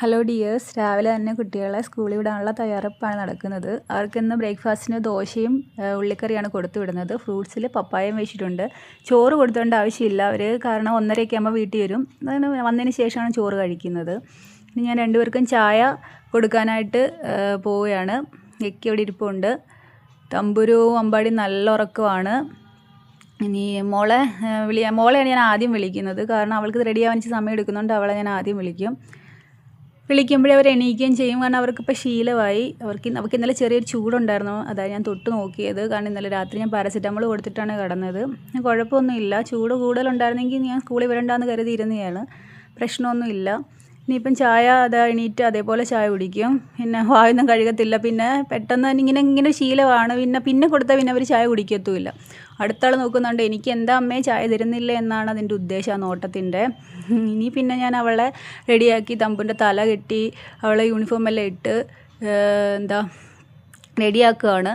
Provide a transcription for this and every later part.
Hello dears, രാവിലെ തന്നെ കുട്ടികളെ സ്കൂളിൽ വിടാനുള്ള തയ്യാറെടുപ്പാണ് നടക്കുന്നത്. അവർക്കിന്ന് ബ്രേക്ക്ഫാസ്റ്റിന് ദോശയും ഉള്ളിക്കറിയാണ് കൊടുത്തു വിടുന്നത്. ഫ്രൂട്ട്സിൽ പപ്പായയും വെച്ചിട്ടുണ്ട്. ചോറ് കൊടുത്തേണ്ട ആവശ്യമില്ല, അവർ കാരണം 1:30 ആകുമ്പോൾ വീട്ടിൽ വരും. അതിന് വന്നതിന് ശേഷമാണ് ചോറ് കഴിക്കുന്നത്. ഇനി ഞാൻ രണ്ടുപേർക്കും ചായ കൊടുക്കാനായിട്ട് പോവുകയാണ്. എക്കി അവിടെ ഇരിപ്പുണ്ട്. തമ്പുരു അമ്പാടി നല്ല ഉറക്കമാണ്. ഇനി മോളെയാണ് ഞാൻ ആദ്യം വിളിക്കുന്നത്, കാരണം അവൾക്ക് റെഡി ആവാൻ സമയം എടുക്കുന്നുണ്ട്. അവളെ ഞാൻ ആദ്യം വിളിക്കുമ്പോഴേ അവർ എണീക്കുകയും ചെയ്യും, കാരണം അവർക്കിപ്പോൾ ശീലമായി. അവർക്ക് ഇന്നലെ ചെറിയൊരു ചൂടുണ്ടായിരുന്നു, അതാണ് ഞാൻ തൊട്ട് നോക്കിയത്. കാരണം ഇന്നലെ രാത്രി ഞാൻ പാരസിറ്റമോൾ കൊടുത്തിട്ടാണ് കിടന്നത്. കുഴപ്പമൊന്നുമില്ല. ചൂട് കൂടുതലുണ്ടായിരുന്നെങ്കിൽ ഞാൻ സ്കൂളിൽ വിടണ്ടെന്ന് കരുതിയിരുന്നതാണ്. പ്രശ്നമൊന്നുമില്ല. ഇനിയിപ്പം ചായ എണീറ്റ് അതേപോലെ ചായ കുടിക്കും. പിന്നെ വായൊന്നും കഴുകത്തില്ല. പിന്നെ പെട്ടെന്ന് ഇങ്ങനെ ശീലമാണ്. പിന്നെ കൊടുത്താൽ പിന്നെ അവർ ചായ കുടിക്കത്തുമില്ല. അടുത്താൾ നോക്കുന്നുണ്ട്, എനിക്ക് എന്താ അമ്മയെ ചായ തരുന്നില്ല എന്നാണ് അതിൻ്റെ ഉദ്ദേശം, ആ നോട്ടത്തിൻ്റെ. ഇനി പിന്നെ ഞാൻ അവളെ റെഡിയാക്കി തമ്പുൻ്റെ തല കെട്ടി അവളെ യൂണിഫോമെല്ലാം ഇട്ട് റെഡിയാക്കുകയാണ്.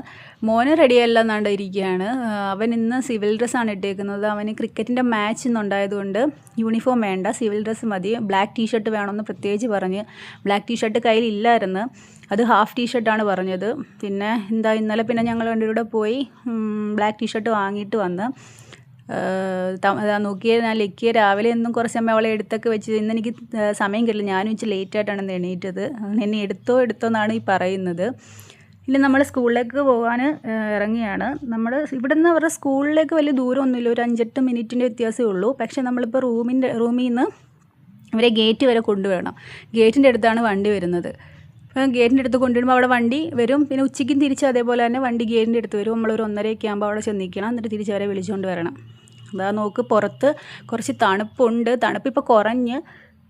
മോന് റെഡിയല്ല എന്നാണ്ട് ഇരിക്കുകയാണ്. അവൻ ഇന്ന് സിവിൽ ഡ്രസ്സാണ് ഇട്ടേക്കുന്നത്. അവന് ക്രിക്കറ്റിൻ്റെ മാച്ച് ഇന്നുണ്ടായതുകൊണ്ട് യൂണിഫോം വേണ്ട, സിവിൽ ഡ്രസ്സ് മതി. ബ്ലാക്ക് ടീഷർട്ട് വേണമെന്ന് പ്രത്യേകിച്ച് പറഞ്ഞ്. ബ്ലാക്ക് ടീഷർട്ട് കയ്യിലില്ലായിരുന്നു, അത് ഹാഫ് ടീഷർട്ടാണ് പറഞ്ഞത്. പിന്നെ ഇന്നലെ പിന്നെ ഞങ്ങൾ രണ്ടുപേരുടെ പോയി ബ്ലാക്ക് ടീഷർട്ട് വാങ്ങിയിട്ട് വന്ന് നോക്കിയത്. ഞാൻ ലക്കിയ രാവിലെ എന്നും കുറച്ച് സമയം അവളെ എടുത്തൊക്കെ വെച്ച്. ഇന്നെനിക്ക് സമയം കിട്ടില്ല, ഞാനും വെച്ച് ലേറ്റായിട്ടാണ് എണീറ്റത്. എന്നെ എടുത്തോ എന്നാണ് ഈ പറയുന്നത്. ഇനി നമ്മൾ സ്കൂളിലേക്ക് പോകാൻ ഇറങ്ങിയാണ്. നമ്മൾ ഇവിടുന്ന് അവരുടെ സ്കൂളിലേക്ക് വലിയ ദൂരമൊന്നുമില്ല, ഒരു 5-8 മിനിറ്റിൻ്റെ വ്യത്യാസമേ ഉള്ളൂ. പക്ഷേ നമ്മളിപ്പോൾ റൂമിൽ നിന്ന് ഇവരെ ഗേറ്റ് വരെ കൊണ്ടുവരണം. ഗേറ്റിൻ്റെ അടുത്താണ് വണ്ടി വരുന്നത്. അപ്പം ഗേറ്റിൻ്റെ അടുത്ത് കൊണ്ടുവരുമ്പോൾ അവിടെ വണ്ടി വരും. പിന്നെ ഉച്ചയ്ക്കും തിരിച്ച് അതേപോലെ തന്നെ വണ്ടി ഗേറ്റിൻ്റെ അടുത്ത് വരും. നമ്മളൊരു 1:30 ആകുമ്പോൾ അവിടെ ചെന്ന് നിൽക്കണം. എന്നിട്ട് തിരിച്ച് അവരെ വിളിച്ചുകൊണ്ട് വരണം. അതാ നോക്ക്, പുറത്ത് കുറച്ച് തണുപ്പുണ്ട്. തണുപ്പിപ്പോൾ കുറഞ്ഞ്,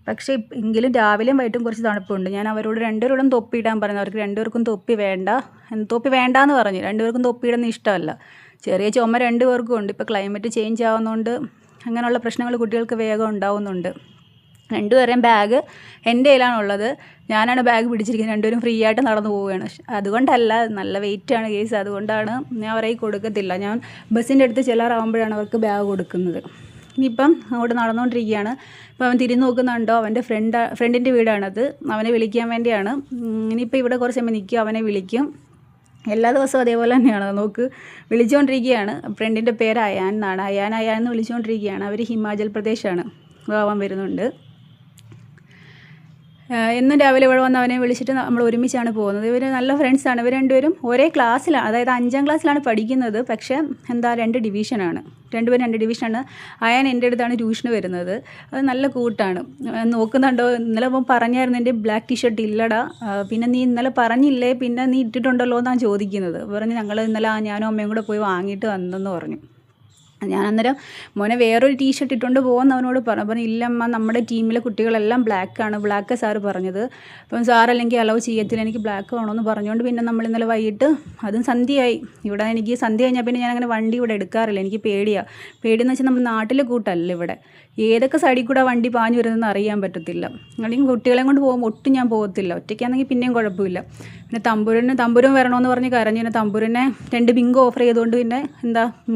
പക്ഷേ എങ്കിലും രാവിലെയും വൈകിട്ടും കുറച്ച് തണുപ്പുണ്ട്. ഞാൻ അവരോട് രണ്ടുപേരോടും തൊപ്പിയിടാൻ പറഞ്ഞു. അവർക്ക് രണ്ടുപേർക്കും തൊപ്പി വേണ്ടാന്ന് പറഞ്ഞു. രണ്ടുപേർക്കും തൊപ്പിയിടുന്ന ഇഷ്ടമല്ല. ചെറിയ ചുമ രണ്ടുപേർക്കും ഉണ്ട്. ഇപ്പോൾ ക്ലൈമറ്റ് ചേഞ്ച് ആവുന്നതുകൊണ്ട് അങ്ങനെയുള്ള പ്രശ്നങ്ങൾ കുട്ടികൾക്ക് വേഗം ഉണ്ടാവുന്നുണ്ട്. രണ്ടുപേരെയും ബാഗ് എൻ്റെ കയ്യിലാണുള്ളത്. ഞാനാണ് ബാഗ് പിടിച്ചിരിക്കുന്നത്. രണ്ടുപേരും ഫ്രീ ആയിട്ട് നടന്നു പോവുകയാണ്. അതുകൊണ്ടല്ല, നല്ല വെയിറ്റാണ് കേസ്, അതുകൊണ്ടാണ് ഞാൻ അവരെ കൊടുക്കത്തില്ല. ഞാൻ ബസ്സിൻ്റെ അടുത്ത് ചെല്ലാറാകുമ്പോഴാണ് അവർക്ക് ബാഗ് കൊടുക്കുന്നത്. ഇനിയിപ്പം അങ്ങോട്ട് നടന്നുകൊണ്ടിരിക്കുകയാണ്. ഇപ്പോൾ അവൻ തിരിഞ്ഞ് നോക്കുന്നുണ്ടോ, അവൻ്റെ ഫ്രണ്ടിൻ്റെ വീടാണത്. അവനെ വിളിക്കാൻ വേണ്ടിയാണ്. ഇനിയിപ്പോൾ ഇവിടെ കുറച്ച് സമയം നിൽക്കും, അവനെ വിളിക്കും. എല്ലാ ദിവസവും അതേപോലെ തന്നെയാണ്. നോക്ക്, വിളിച്ചുകൊണ്ടിരിക്കുകയാണ്. ഫ്രണ്ടിൻ്റെ പേര് അയാൻ എന്നാണ്. അയാൻ എന്ന് വിളിച്ചുകൊണ്ടിരിക്കുകയാണ്. അവർ ഹിമാചൽ പ്രദേശാണ് അവൻ വരുന്നുണ്ട്. എന്നും രാവിലെ ഇവിടെ വന്ന് അവനെ വിളിച്ചിട്ട് നമ്മൾ ഒരുമിച്ചാണ് പോകുന്നത്. ഇവർ നല്ല ഫ്രണ്ട്സാണ്. ഇവർ രണ്ടുപേരും ഒരേ ക്ലാസ്സിലാണ്, അതായത് 5ാം ക്ലാസ്സിലാണ് പഠിക്കുന്നത്. പക്ഷേ 2 ഡിവിഷനാണ്. രണ്ടുപേരും 2 ഡിവിഷനാണ്. അയാൻ എൻ്റെ അടുത്താണ് ട്യൂഷന് വരുന്നത്. അത് നല്ല കൂട്ടാണ്. നോക്കുന്നുണ്ടോ, ഇന്നലെ പറഞ്ഞായിരുന്നു എൻ്റെ ബ്ലാക്ക് ടീഷർട്ട് ഇല്ലടാ, പിന്നെ നീ ഇന്നലെ പറഞ്ഞില്ലേ, പിന്നെ നീ ഇട്ടിട്ടുണ്ടല്ലോ എന്നാണ് ചോദിക്കുന്നത്. ഞങ്ങൾ ഇന്നലെ ഞാനും അമ്മയും കൂടെ പോയി വാങ്ങിയിട്ട് വന്നെന്ന് പറഞ്ഞു. ഞാൻ അന്നേരം മോനെ വേറൊരു ടീഷർട്ട് ഇട്ടുകൊണ്ട് പോകുമെന്ന് അവനോട് പറഞ്ഞു. ഇല്ലമ്മ, നമ്മുടെ ടീമിലെ കുട്ടികളെല്ലാം ബ്ലാക്ക് സാറ് പറഞ്ഞത്. അപ്പം സാർ അല്ലെങ്കിൽ അലൗ ചെയ്യത്തില്ല, എനിക്ക് ബ്ലാക്ക് വേണമെന്ന് പറഞ്ഞുകൊണ്ട് പിന്നെ നമ്മൾ ഇന്നലെ വൈകിട്ട്, അതും സന്ധ്യയായി. ഇവിടെ എനിക്ക് സന്ധ്യ കഴിഞ്ഞാൽ പിന്നെ ഞാൻ അങ്ങനെ വണ്ടി ഇവിടെ എടുക്കാറില്ല. എനിക്ക് പേടിയെന്ന് വെച്ചാൽ നമ്മൾ നാട്ടിലെ കൂട്ടല്ല ഇവിടെ. ഏതൊക്കെ സൈഡിൽ കൂടെ വണ്ടി പാഞ്ഞു വരുന്നതെന്ന് അറിയാൻ പറ്റത്തില്ല. അല്ലെങ്കിൽ കുട്ടികളെ കൊണ്ട് പോകുമ്പോൾ ഒട്ടും ഞാൻ പോകത്തില്ല. ഒറ്റയ്ക്കാണെങ്കിൽ പിന്നെയും കുഴപ്പമില്ല. പിന്നെ തമ്പുരും വരണമെന്ന് പറഞ്ഞ് കരഞ്ഞു. പിന്നെ തമ്പുരിനെ 2 ബിങ്കോ ഓഫർ ചെയ്തുകൊണ്ട് പിന്നെ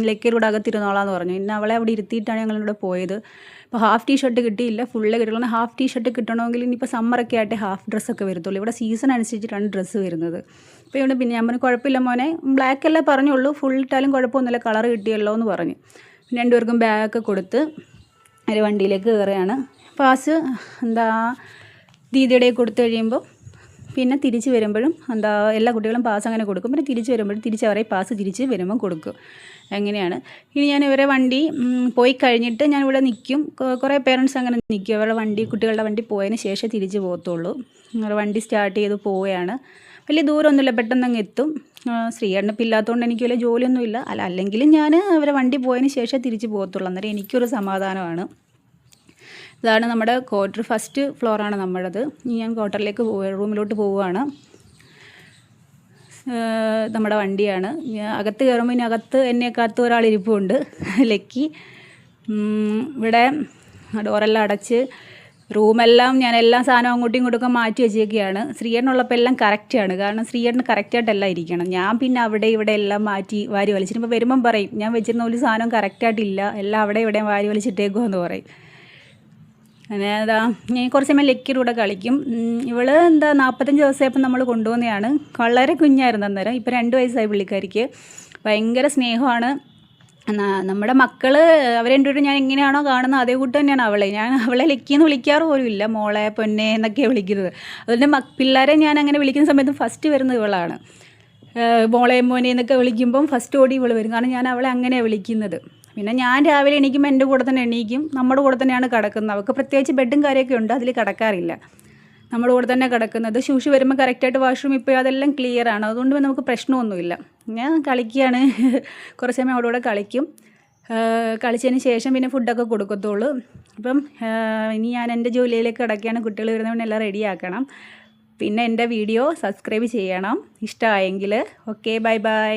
ലക്കിലൂടെ അകത്തിരുന്നോളാന്ന് പറഞ്ഞു. പിന്നെ അവളെ അവിടെ ഇരുത്തിയിട്ടാണ് ഞങ്ങളിവിടെ പോയത്. ഇപ്പോൾ ഹാഫ് ടീഷർട്ട് കിട്ടിയില്ല, ഫുള്ള് കിട്ടില്ല. ഹാഫ് ടീഷർട്ട് കിട്ടണമെങ്കിൽ ഇനിയിപ്പോൾ സമ്മറൊക്കെ ആയിട്ട് ഹാഫ് ഡ്രസ്സൊക്കെ വരത്തുള്ളൂ. ഇവിടെ സീസൺ അനുസരിച്ചിട്ടാണ് ഡ്രസ്സ് വരുന്നത്. അപ്പോൾ ഇവിടെ പിന്നെ ഞാൻ പറഞ്ഞു, കുഴപ്പമില്ല മോനെ, ബ്ലാക്ക് അല്ലേ പറഞ്ഞുള്ളൂ, ഫുൾ ഇട്ടാലും കുഴപ്പമൊന്നുമില്ല, കളർ കിട്ടിയല്ലോ എന്ന് പറഞ്ഞു. രണ്ടുപേർക്കും ബാഗൊക്കെ കൊടുത്ത് ഒരു വണ്ടിയിലേക്ക് കയറുകയാണ്. പാസ് ദീദിയുടെ കൊടുത്തു കഴിയുമ്പോൾ പിന്നെ തിരിച്ച് വരുമ്പോഴും എല്ലാ കുട്ടികളും പാസ് അങ്ങനെ കൊടുക്കും. പിന്നെ തിരിച്ച് വരുമ്പോഴും അവരെ പാസ് തിരിച്ച് വരുമ്പം കൊടുക്കും. അങ്ങനെയാണ്. ഇനി ഞാൻ ഇവരെ വണ്ടി പോയി കഴിഞ്ഞിട്ട് ഞാൻ ഇവിടെ നിൽക്കും. കുറേ പേരൻസ് അങ്ങനെ നിൽക്കും. അവരുടെ കുട്ടികളുടെ വണ്ടി പോയതിന് ശേഷം തിരിച്ച് പോകത്തുള്ളൂ. അവരുടെ വണ്ടി സ്റ്റാർട്ട് ചെയ്ത് പോവുകയാണ്. വലിയ ദൂരമൊന്നുമില്ല, പെട്ടെന്ന് അങ്ങ് എത്തും. ശ്രീയേട്ടനിപ്പോൾ ഇല്ലാത്തതുകൊണ്ട് എനിക്ക് വലിയ ജോലിയൊന്നുമില്ല. അല്ലെങ്കിലും ഞാൻ അവരെ വണ്ടി പോയതിന് ശേഷം തിരിച്ച് പോകത്തുള്ളൂ. അന്നേരം എനിക്കൊരു സമാധാനമാണ്. ഇതാണ് നമ്മുടെ ക്വാർട്ടർ, ഫസ്റ്റ് ഫ്ലോറാണ് നമ്മുടേത്. ഇനി ഞാൻ ക്വാർട്ടറിലേക്ക് റൂമിലോട്ട് പോവുകയാണ്. നമ്മുടെ വണ്ടിയാണ്. അകത്ത് കയറുമ്പോൾ ഇനി എന്നെ കാത്ത് ഒരാൾ ഇരിപ്പുണ്ട്, ലക്കി. ഇവിടെ ഡോറെല്ലാം അടച്ച് റൂമെല്ലാം ഞാൻ എല്ലാ സാധനവും അങ്ങോട്ടും ഇങ്ങോട്ടും മാറ്റി വെച്ചേക്കുകയാണ്. ശ്രീയേട്ടനുള്ളപ്പോൾ എല്ലാം കറക്റ്റാണ്, കാരണം ശ്രീയേട്ടന് കറക്റ്റായിട്ടെല്ലാം ഇരിക്കണം. ഞാൻ പിന്നെ അവിടെ ഇവിടെ എല്ലാം വാരി വലിച്ചിട്ട് വരുമ്പം പറയും, ഞാൻ വെച്ചിരുന്ന ഒരു സാധനം കറക്റ്റായിട്ടില്ല, എല്ലാം അവിടെ ഇവിടെ വാരി വലിച്ചിട്ടേക്കുമെന്ന് പറയും. അങ്ങനെ ഞാൻ കുറച്ച് സമയം ലക്കിയുടെ കൂടെ കളിക്കും. ഇവള് 45 ദിവസമായപ്പോൾ നമ്മൾ കൊണ്ടുപോകുന്നതാണ്. വളരെ കുഞ്ഞായിരുന്നു അന്നേരം. ഇപ്പോൾ 2 വയസ്സായി പുള്ളിക്കാരിക്ക്. ഭയങ്കര സ്നേഹമാണ്. നമ്മുടെ മക്കൾ അവർ രണ്ടുപേരും ഞാൻ എങ്ങനെയാണോ കാണുന്നത് അതേ കൂട്ട് തന്നെയാണ് അവളെ. ഞാൻ അവളെ ലക്കിയെന്ന് വിളിക്കാറ് പോലും ഇല്ല, മോളെ പൊന്നെ എന്നൊക്കെയാണ് വിളിക്കുന്നത്. അതുകൊണ്ട് പിള്ളേരെ ഞാൻ അങ്ങനെ വിളിക്കുന്ന സമയത്ത് ഫസ്റ്റ് വരുന്നത് ഇവളാണ്. മോളെ മോനെ എന്നൊക്കെ വിളിക്കുമ്പം ഫസ്റ്റ് ഓടി ഇവൾ വരും. കാരണം ഞാൻ അവളെ അങ്ങനെയാണ് വിളിക്കുന്നത്. പിന്നെ ഞാൻ രാവിലെ എണീക്കുമ്പോൾ എൻ്റെ കൂടെ തന്നെ എണീക്കും. നമ്മുടെ കൂടെ തന്നെയാണ് കിടക്കുന്നത്. അവൾക്ക് പ്രത്യേകിച്ച് ബെഡും കാര്യമൊക്കെ ഉണ്ട്, അതിൽ കിടക്കാറില്ല. നമ്മുടെ കൂടെ തന്നെ കിടക്കുന്നത്. ശൂഷി വരുമ്പോൾ കറക്റ്റായിട്ട് വാഷ്റൂം ഇപ്പോൾ അതെല്ലാം ക്ലിയറാണ്. അതുകൊണ്ട് നമുക്ക് പ്രശ്നമൊന്നുമില്ല. ഞാൻ കളിക്കുകയാണ്. കുറച്ച് സമയം അവളോട് കളിക്കും. കളിച്ചതിന് ശേഷം പിന്നെ ഫുഡൊക്കെ കൊടുക്കത്തുള്ളൂ. അപ്പം ഇനി ഞാൻ എൻ്റെ ജോലിയിലേക്ക് കിടക്കുകയാണ്. കുട്ടികൾ വരുന്നതുകൊണ്ട് എല്ലാം റെഡിയാക്കണം. പിന്നെ എൻ്റെ വീഡിയോ സബ്സ്ക്രൈബ് ചെയ്യണം ഇഷ്ടമായെങ്കിൽ. Okay, bye bye.